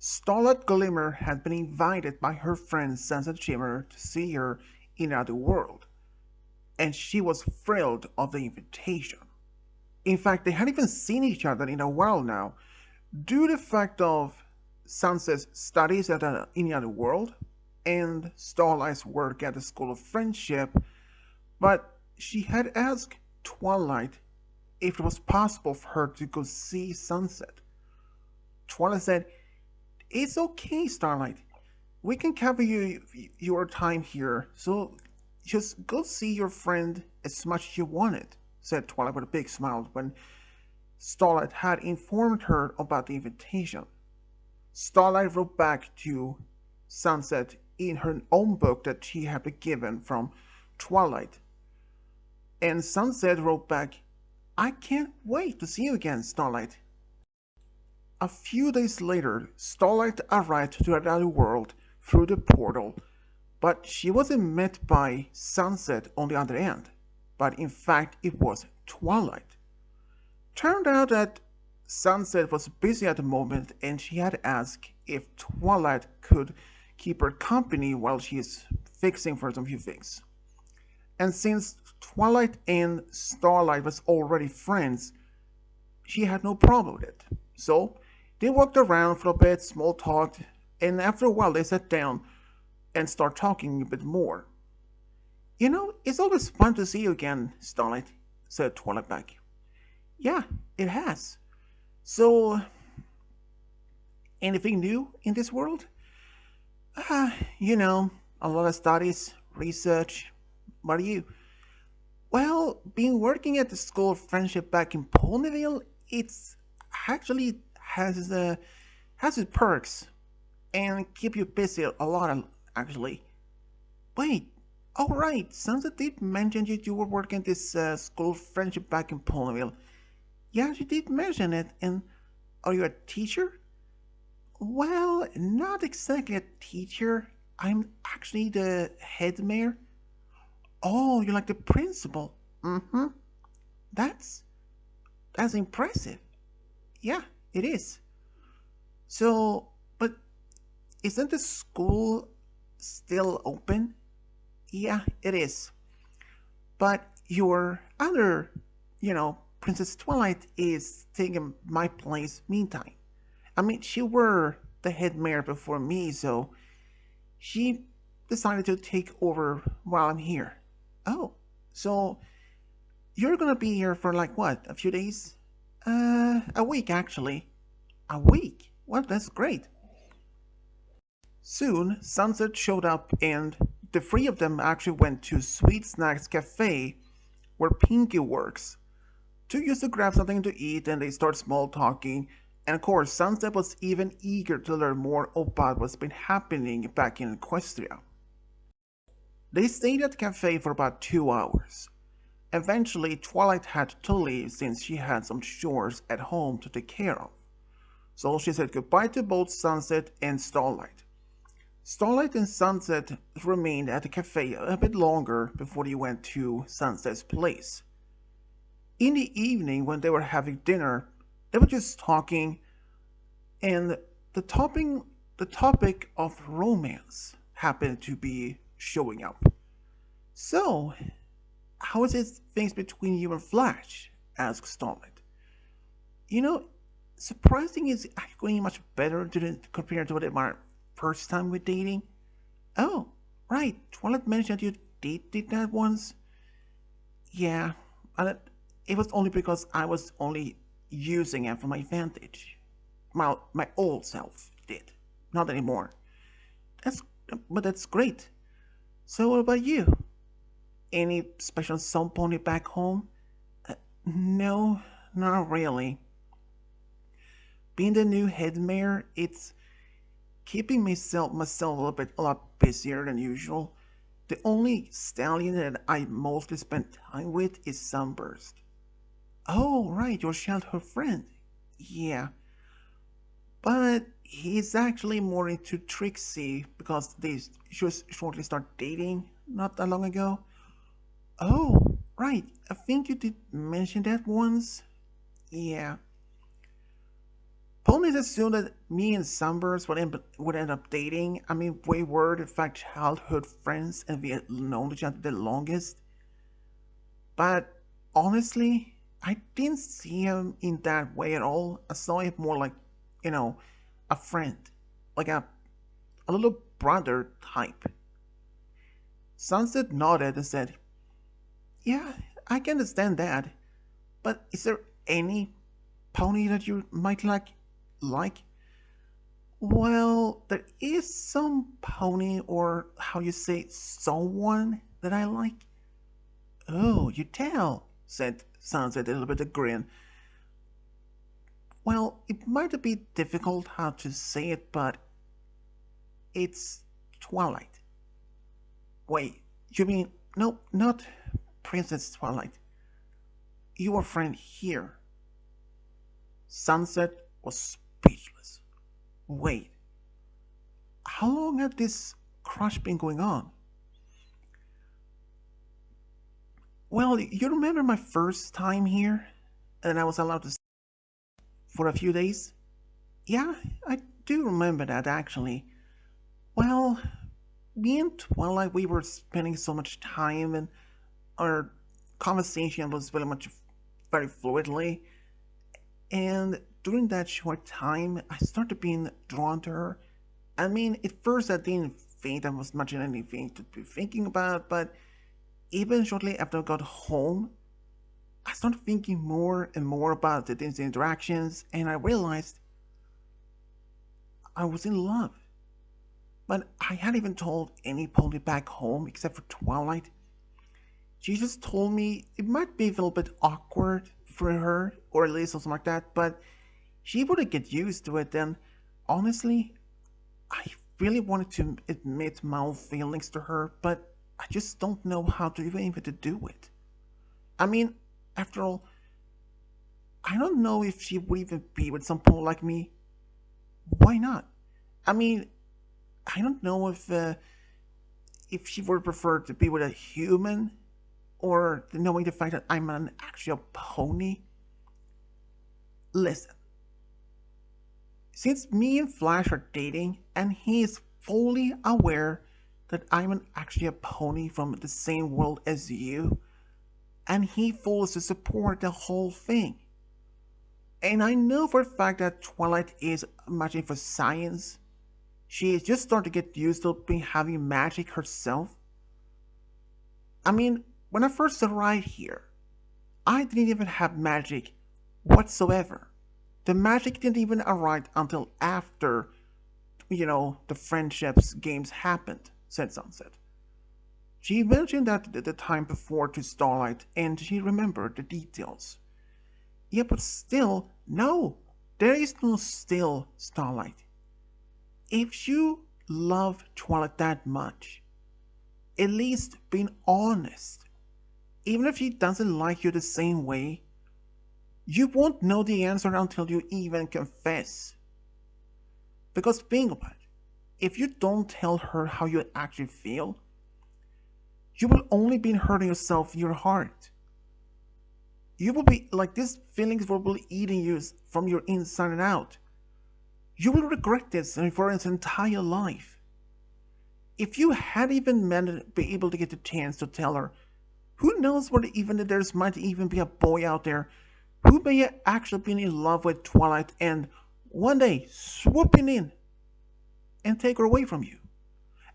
Starlight Glimmer had been invited by her friend Sunset Shimmer to see her in another world, and she was thrilled of the invitation. In fact, they hadn't even seen each other in a while now, due to the fact of Sunset's studies in another world and Starlight's work at the School of Friendship, but she had asked Twilight if it was possible for her to go see Sunset. Twilight said, "It's okay, Starlight. We can cover your time here, so just go see your friend as much as you wanted," said Twilight with a big smile when Starlight had informed her about the invitation. Starlight wrote back to Sunset in her own book that she had been given from Twilight. And Sunset wrote back, "I can't wait to see you again, Starlight." A few days later, Starlight arrived to another world through the portal, but she wasn't met by Sunset on the other end, but in fact it was Twilight. Turned out that Sunset was busy at the moment and she had asked if Twilight could keep her company while she is fixing for some few things. And since Twilight and Starlight was already friends, she had no problem with it. So they walked around for a bit, small talked, and after a while they sat down and started talking a bit more. It's always fun to see you again, Starlight, said Twilight back. Yeah, it has. So, anything new in this world? Ah, a lot of studies, research. What are you? Well, been working at the School of Friendship back in Ponyville, it's actually has its perks and keep you busy a lot actually. Wait, all right. Sunset did mention you were working at this School of Friendship back in Ponyville. Yeah, she did mention it. And are you a teacher? Well, not exactly a teacher. I'm actually the head mayor. Oh, you're like the principal. Mm-hmm. That's that's impressive. Yeah, it is. So, but isn't the school still open? Yeah, it is. But your other, Princess Twilight is taking my place meantime. I mean, she were the head mayor before me, so she decided to take over while I'm here. Oh, so you're gonna be here for like what, a few days? A week actually. A week? Well, that's great. Soon, Sunset showed up and the three of them actually went to Sweet Snacks Cafe where Pinky works to use to grab something to eat and they start small talking. And of course, Sunset was even eager to learn more about what's been happening back in Equestria. They stayed at the cafe for about 2 hours. Eventually, Twilight had to leave since she had some chores at home to take care of. So she said goodbye to both Sunset and Starlight. Starlight and Sunset remained at the cafe a bit longer before they went to Sunset's place. In the evening, when they were having dinner, they were just talking, and the topic, the topic of romance happened to be showing up. So, how is it things between you and Flash? Asked Starlight. You know, surprising is going much better compared to our first time with dating. Oh, right. Twilight mentioned you did that once. Yeah, and it was only because I was only using it for my advantage. My old self did, not anymore. That's but that's great. So what about you? Any special song pony back home? No, not really. Being the new head mayor, it's keeping myself a lot busier than usual. The only stallion that I mostly spend time with is Sunburst. Oh, right, your childhood friend. Yeah, but he's actually more into Trixie because they just shortly start dating not that long ago. Oh, right, I think you did mention that once. Yeah, Ponies assumed that me and Sunburst would end up dating. I mean, we were in fact childhood friends and we had known each other the longest. But honestly, I didn't see him in that way at all. I saw him more like, you know, a friend, like a little brother type. Sunset nodded and said, "Yeah, I can understand that. But is there any pony that you might like?" Well, there is some pony, or how you say, someone that I like. Oh, you tell, said Sunset, a little bit of grin. Well, it might be difficult how to say it, but it's Twilight. Wait, you mean, no, not Princess Twilight. Your friend here. Sunset was speechless. Wait, how long had this crush been going on? Well, you remember my first time here? And I was allowed to stay for a few days? Yeah, I do remember that actually. Well, me and Twilight, we were spending so much time and our conversation was very much very fluidly. And during that short time, I started being drawn to her. I mean, at first I didn't think that was much of anything to be thinking about, but even shortly after I got home, I started thinking more and more about the things, interactions, and I realized I was in love. But I hadn't even told anybody back home except for Twilight. She just told me it might be a little bit awkward for her, or at least something like that, but she wouldn't get used to it. And honestly, I really wanted to admit my own feelings to her, but I just don't know how to even to do it. I mean, after all, I don't know if she would even be with someone like me. Why not? I mean, I don't know if she would prefer to be with a human or knowing the fact that I'm an actual pony. Listen, since me and Flash are dating and he is fully aware that I'm actually a pony from the same world as you, and he fully to support the whole thing. And I know for a fact that Twilight is much into science. She is just starting to get used to being having magic herself. I mean, when I first arrived here, I didn't even have magic whatsoever. The magic didn't even arrive until after, the friendships games happened, said Sunset. She mentioned that the time before to Starlight and she remembered the details. Yeah, but still, no, there is no still, Starlight. If you love Twilight that much, at least being honest. Even if she doesn't like you the same way, you won't know the answer until you even confess. Because think about it, if you don't tell her how you actually feel, you will only be hurting yourself in your heart. You will be like these feelings will be eating you from your inside and out. You will regret this for its entire life. If you had even be able to get the chance to tell her, who knows what even there might even be a boy out there who may actually be in love with Twilight and one day swooping in and take her away from you.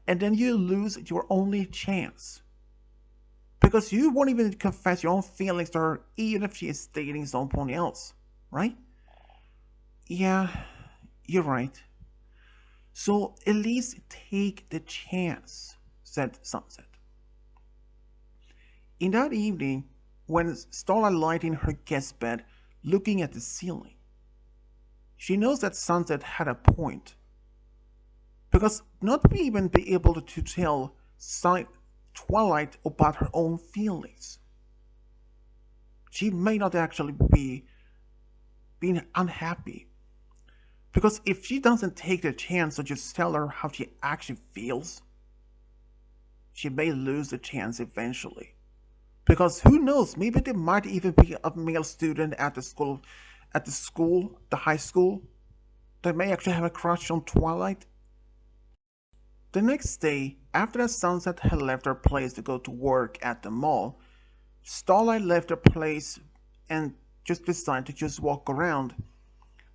And then you lose your only chance. Because you won't even confess your own feelings to her even if she is dating someone else, right? Yeah, you're right. So at least take the chance, said Sunset. In that evening, when Starlight lied in her guest bed, looking at the ceiling, she knows that Sunset had a point. Because not even be able to tell Twilight about her own feelings. She may not actually be being unhappy. Because if she doesn't take the chance to just tell her how she actually feels, she may lose the chance eventually. Because who knows, maybe there might even be a male student at the school, the high school. that may actually have a crush on Twilight. The next day, after that Sunset had left her place to go to work at the mall, Starlight left her place and just decided to just walk around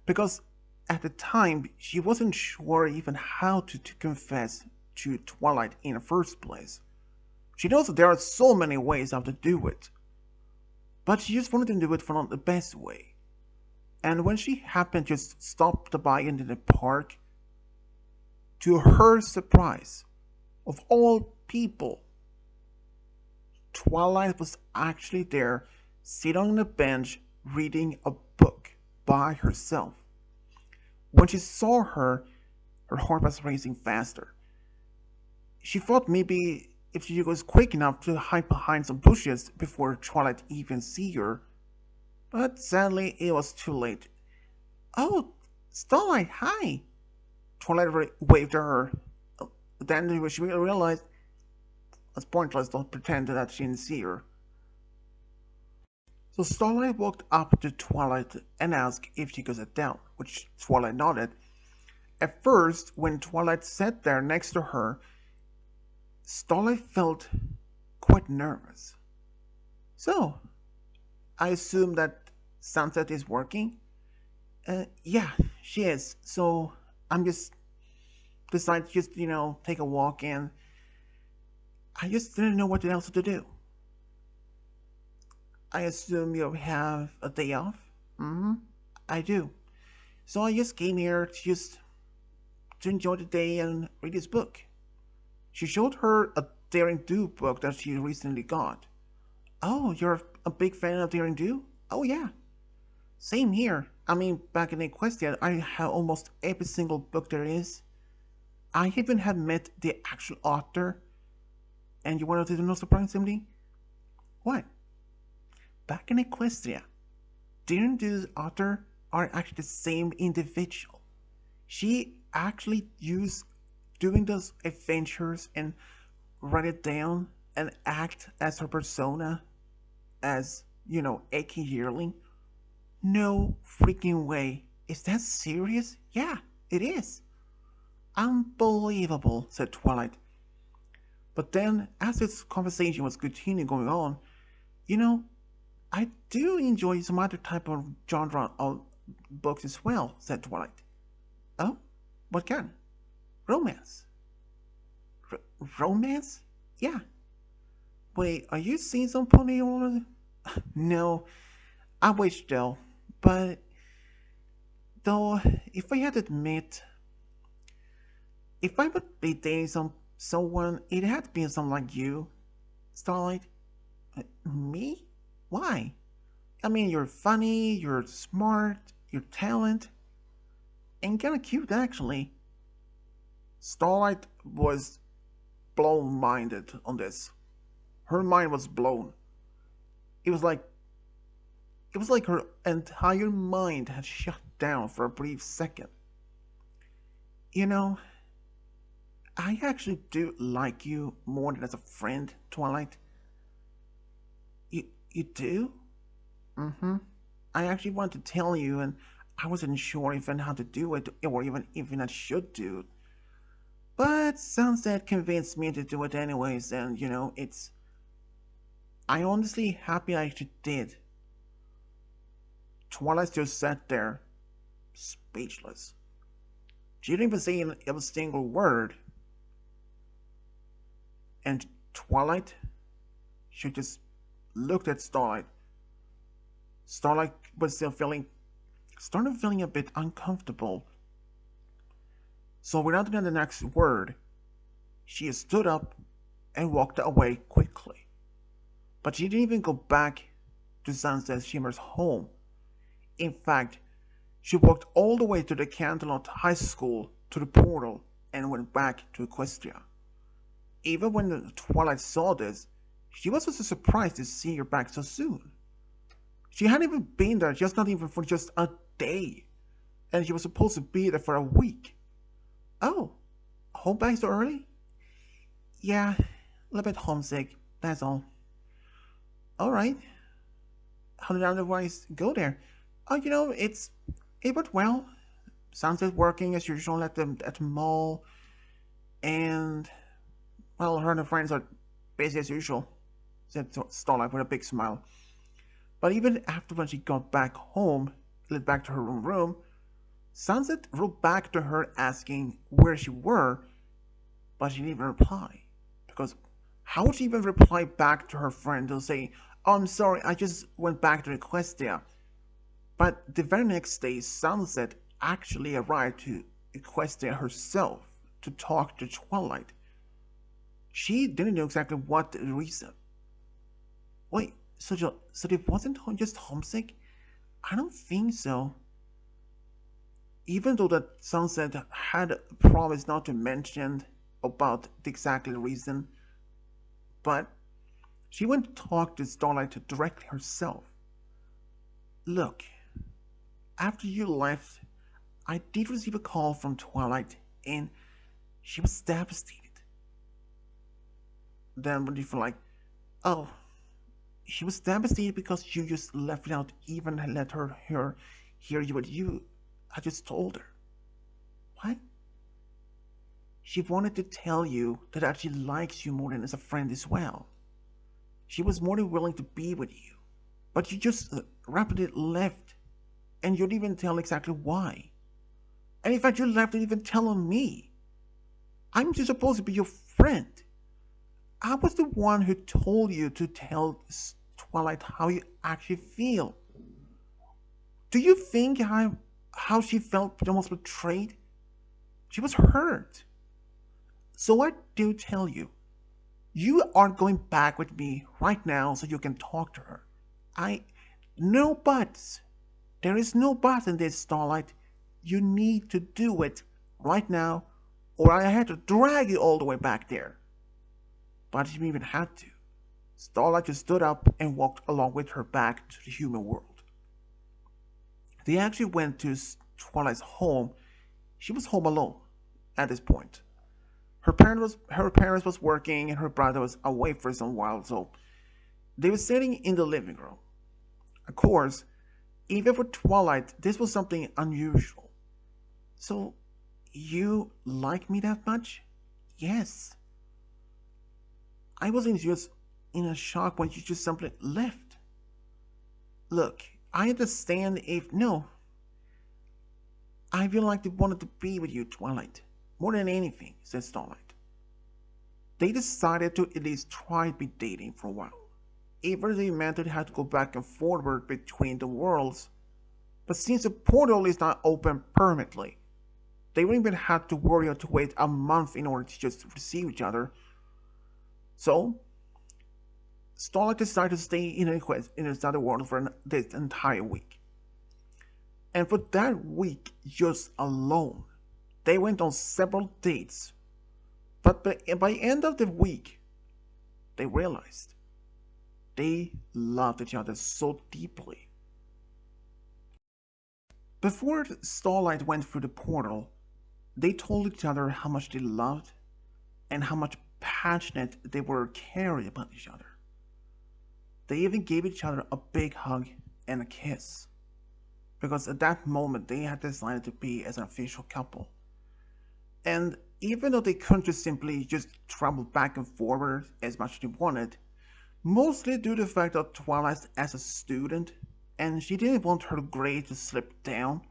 because at the time she wasn't sure even how to confess to Twilight in the first place. She knows that there are so many ways how to do it, but she just wanted to do it for not the best way. And when she happened to just stop by into the park, to her surprise, of all people, Twilight was actually there, sitting on a bench reading a book by herself. When she saw her, her heart was racing faster. She thought maybe if she was quick enough to hide behind some bushes before Twilight even see her, but sadly it was too late. "Oh, Starlight, hi!" Twilight waved to her. Then she realized it's pointless to pretend that she didn't see her. So Starlight walked up to Twilight and asked if she could sit down, which Twilight nodded. At first, when Twilight sat there next to her, Starlight felt quite nervous. "So, I assume that Sunset is working?" Yeah, she is. So, I'm just decided to just, take a walk and I just didn't know what else to do. "I assume you have a day off?" "Mm-hmm, I do. So I just came here to enjoy the day and read this book." She showed her a Daring Do book that she recently got. "Oh, you're a big fan of Daring Do?" "Oh yeah. Same here. I mean, back in Equestria, I have almost every single book there is. I even have met the actual author. And you want to know surprisingly? What? Back in Equestria, Daring Do's author are actually the same individual. She actually used doing those adventures and write it down and act as her persona as, Eki Yearling. No freaking way. Is that serious? Yeah, it is. Unbelievable, said Twilight. But then, as this conversation was continuing going on, you know, I do enjoy some other type of genre of books as well, said Twilight. "Oh? What kind?" "Romance." R- Romance? Yeah. Wait, are you seeing some pony or No, I wish though. But though, if I had to admit, if I would be dating someone, it had to be someone like you, Starlight. Me? Why? I mean, you're funny, you're smart, you're talent, and kinda cute actually. Starlight was blown-minded on this. Her mind was blown. It was like it was like her entire mind had shut down for a brief second. You know, I actually do like you more than as a friend, Twilight. You do? Mm-hmm. I actually wanted to tell you, and I wasn't sure even how to do it, or even I should do it. But Sunset convinced me to do it anyways, and I honestly happy I actually did. Twilight just sat there, speechless. She didn't even say a single word, and Twilight, she just looked at Starlight. Starlight was started feeling a bit uncomfortable. So without getting the next word, she stood up and walked away quickly. But she didn't even go back to Sunset Shimmer's home. In fact, she walked all the way to the Canterlot High School to the portal and went back to Equestria. Even when Twilight saw this, she was also surprised to see her back so soon. She hadn't even been there, just not even for just a day, and she was supposed to be there for a week. "Oh, home back so early?" "Yeah, a little bit homesick, that's all." "Alright, how did otherwise go there?" "Oh, it went well. Sunset working as usual at the mall, and well, her and her friends are busy as usual, said Starlight with a big smile. But even after when she got back home, lit back to her room, Sunset wrote back to her asking where she were, but she didn't even reply. Because how would she even reply back to her friend to say, "Oh, I'm sorry, I just went back to Equestria." But the very next day, Sunset actually arrived to Equestria herself to talk to Twilight. She didn't know exactly what the reason. Wait, so it wasn't just homesick? I don't think so. Even though that Sunset had promised not to mention about the exact reason, but she went to talk to Starlight directly herself. Look, after you left, I did receive a call from Twilight, and she was devastated. Then when you feel like, oh, she was devastated because you just left without even let her hear you what you I just told her. What? She wanted to tell you that she likes you more than as a friend as well. She was more than willing to be with you. But you just rapidly left, and you didn't even tell exactly why. And in fact, you left without even telling me. I'm just supposed to be your friend. I was the one who told you to tell Twilight how you actually feel. Do you think how she felt almost betrayed? She was hurt. So I do tell you, you are going back with me right now so you can talk to her. I. No buts. There is no but in this, Starlight. You need to do it right now, or I had to drag you all the way back there. But she didn't even had to. Starlight just stood up and walked along with her back to the human world. They actually went to Twilight's home. She was home alone at this point. Her parents was working and her brother was away for some while, so they were sitting in the living room. Of course, even for Twilight, this was something unusual. So, you like me that much? Yes. I was just in a shock when you just simply left. Look, I understand if no. I feel like they wanted to be with you, Twilight. More than anything, said Starlight. They decided to at least try to be dating for a while. Even they meant they had to go back and forward between the worlds. But since the portal is not open permanently, they wouldn't even have to worry or to wait a month in order to just receive each other. So, Starlight decided to stay in this other world for this entire week. And for that week, just alone, they went on several dates. But by the end of the week, they realized they loved each other so deeply. Before Starlight went through the portal, they told each other how much they loved and how much passionate they were caring about each other. They even gave each other a big hug and a kiss, because at that moment they had decided to be as an official couple. And even though they couldn't just simply just travel back and forward as much as they wanted, mostly due to the fact that Twilight as a student, and she didn't want her grade to slip down,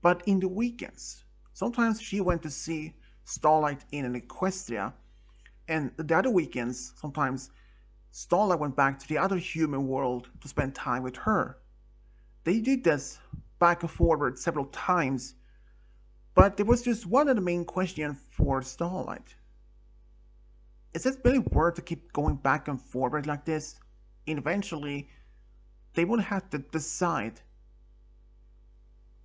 but in the weekends, sometimes she went to see Starlight in an Equestria, and the other weekends, sometimes Starlight went back to the other human world to spend time with her. They did this back and forward several times, but there was just one of the main questions for Starlight. Is it really worth to keep going back and forward like this? And eventually, they would have to decide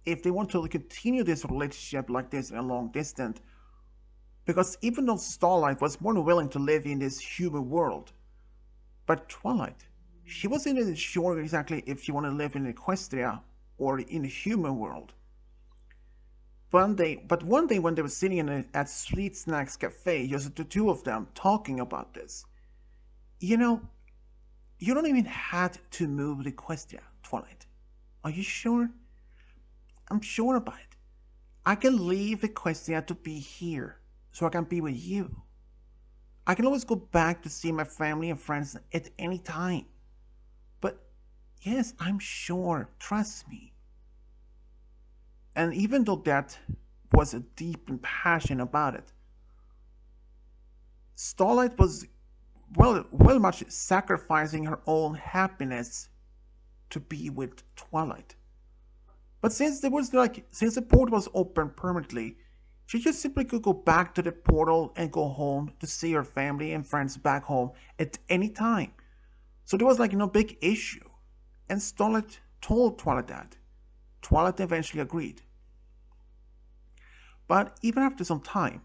if they want to continue this relationship like this in a long distance. Because even though Starlight was more than willing to live in this human world, but Twilight, she wasn't sure exactly if she wanted to live in Equestria or in the human world. One day when they were sitting at Sweet Snacks Cafe, just the two of them talking about this, you know, you don't even have to move to Equestria, Twilight. Are you sure? I'm sure about it. I can leave Equestria to be here so I can be with you. I can always go back to see my family and friends at any time. But yes, I'm sure, trust me. And even though that was a deep and passion about it, Starlight was well much sacrificing her own happiness to be with Twilight. But since the portal was open permanently, she just simply could go back to the portal and go home to see her family and friends back home at any time. So there was no big issue. And Starlight told Twilight that. Twilight eventually agreed. But even after some time,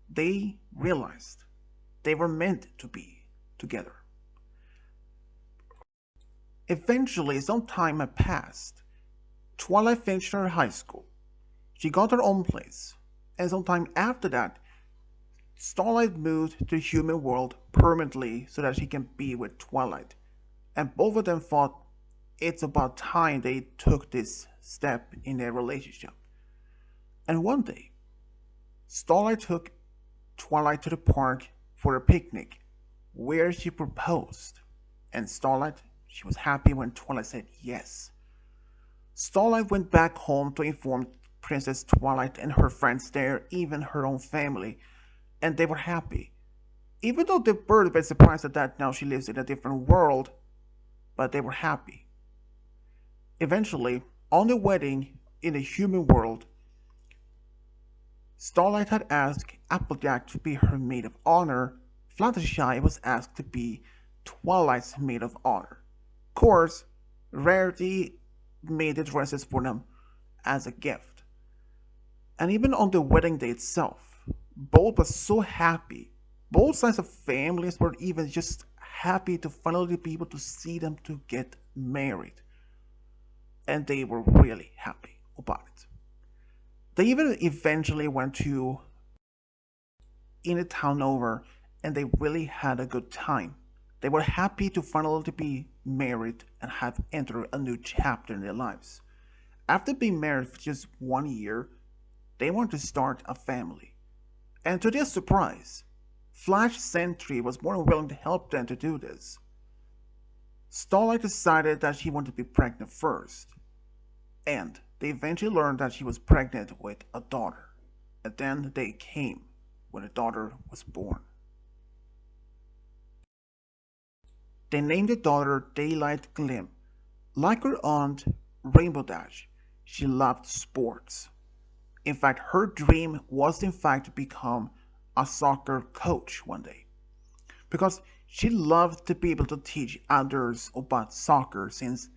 they realized they were meant to be together. Eventually, some time had passed. Twilight finished her high school. She got her own place. And sometime after that, Starlight moved to the human world permanently so that she can be with Twilight. And both of them thought it's about time they took this step in their relationship. And one day, Starlight took Twilight to the park for a picnic, where she proposed. And Starlight, she was happy when Twilight said yes. Starlight went back home to inform Princess Twilight and her friends there, even her own family, and they were happy. Even though the bird was surprised at that now she lives in a different world, but they were happy. Eventually, on the wedding in the human world, Starlight had asked Applejack to be her maid of honor. Fluttershy was asked to be Twilight's maid of honor. Of course, Rarity made the dresses for them as a gift. And even on the wedding day itself, both were so happy. Both sides of families were even just happy to finally be able to see them to get married. And they were really happy about it. They even eventually went to in a town over and they really had a good time. They were happy to finally be married and have entered a new chapter in their lives. After being married for just 1 year, they wanted to start a family. And to their surprise, Flash Sentry was more than willing to help them to do this. Starlight decided that she wanted to be pregnant first, and they eventually learned that she was pregnant with a daughter. And then the day came when a daughter was born. They named the daughter Daylight Glim. Like her aunt, Rainbow Dash, she loved sports. In fact, her dream was in fact to become a soccer coach one day. Because she loved to be able to teach others about soccer since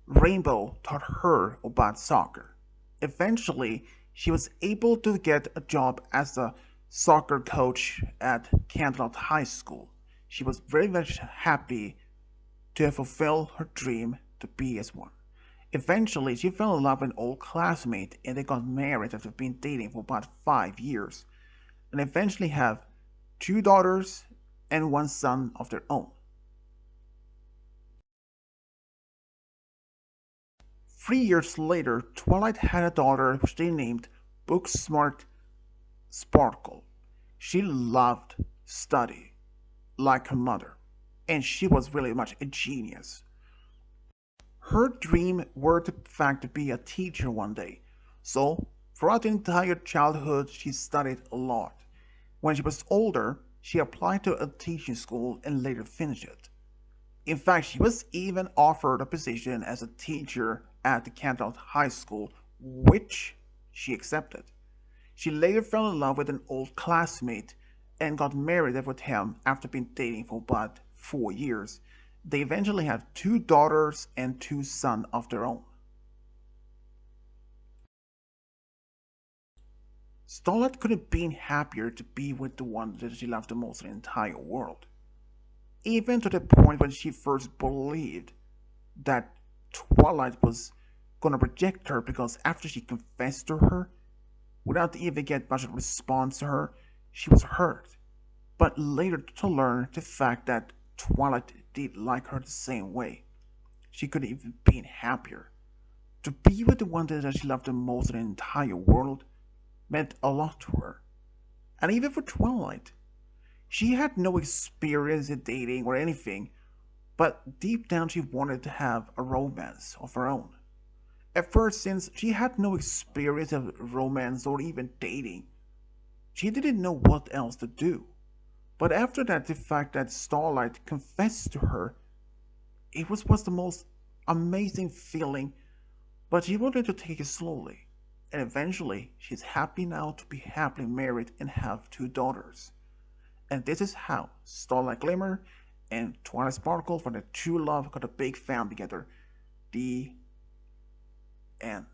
Rainbow taught her about soccer. Eventually, she was able to get a job as a soccer coach at Candlelight High School. She was very much happy to fulfill her dream to be as one. Eventually, she fell in love with an old classmate and they got married after being dating for about 5 years, and eventually have 2 daughters and 1 son of their own. 3 years later, Twilight had a daughter which they named Booksmart Sparkle. She loved study, like her mother, and she was really much a genius. Her dream were in fact to be a teacher one day, so throughout the entire childhood she studied a lot. When she was older, she applied to a teaching school and later finished it. In fact, she was even offered a position as a teacher at the Candlelight High School, which she accepted. She later fell in love with an old classmate and got married with him after being dating for about 4 years. They eventually had 2 daughters and 2 sons of their own. Starlight could have been happier to be with the one that she loved the most in the entire world. Even to the point when she first believed that Twilight was gonna reject her because after she confessed to her, without even getting much of a response to her, she was hurt. But later to learn the fact that Twilight did like her the same way, she could have even been happier. To be with the one that she loved the most in the entire world meant a lot to her. And even for Twilight, she had no experience in dating or anything, but deep down she wanted to have a romance of her own. At first, since she had no experience of romance or even dating, she didn't know what else to do. But after that, the fact that Starlight confessed to her, was the most amazing feeling, but she wanted to take it slowly. And eventually, she's happy now to be happily married and have two daughters. And this is how Starlight Glimmer and Twilight Sparkle for the true love got a big family together. The end.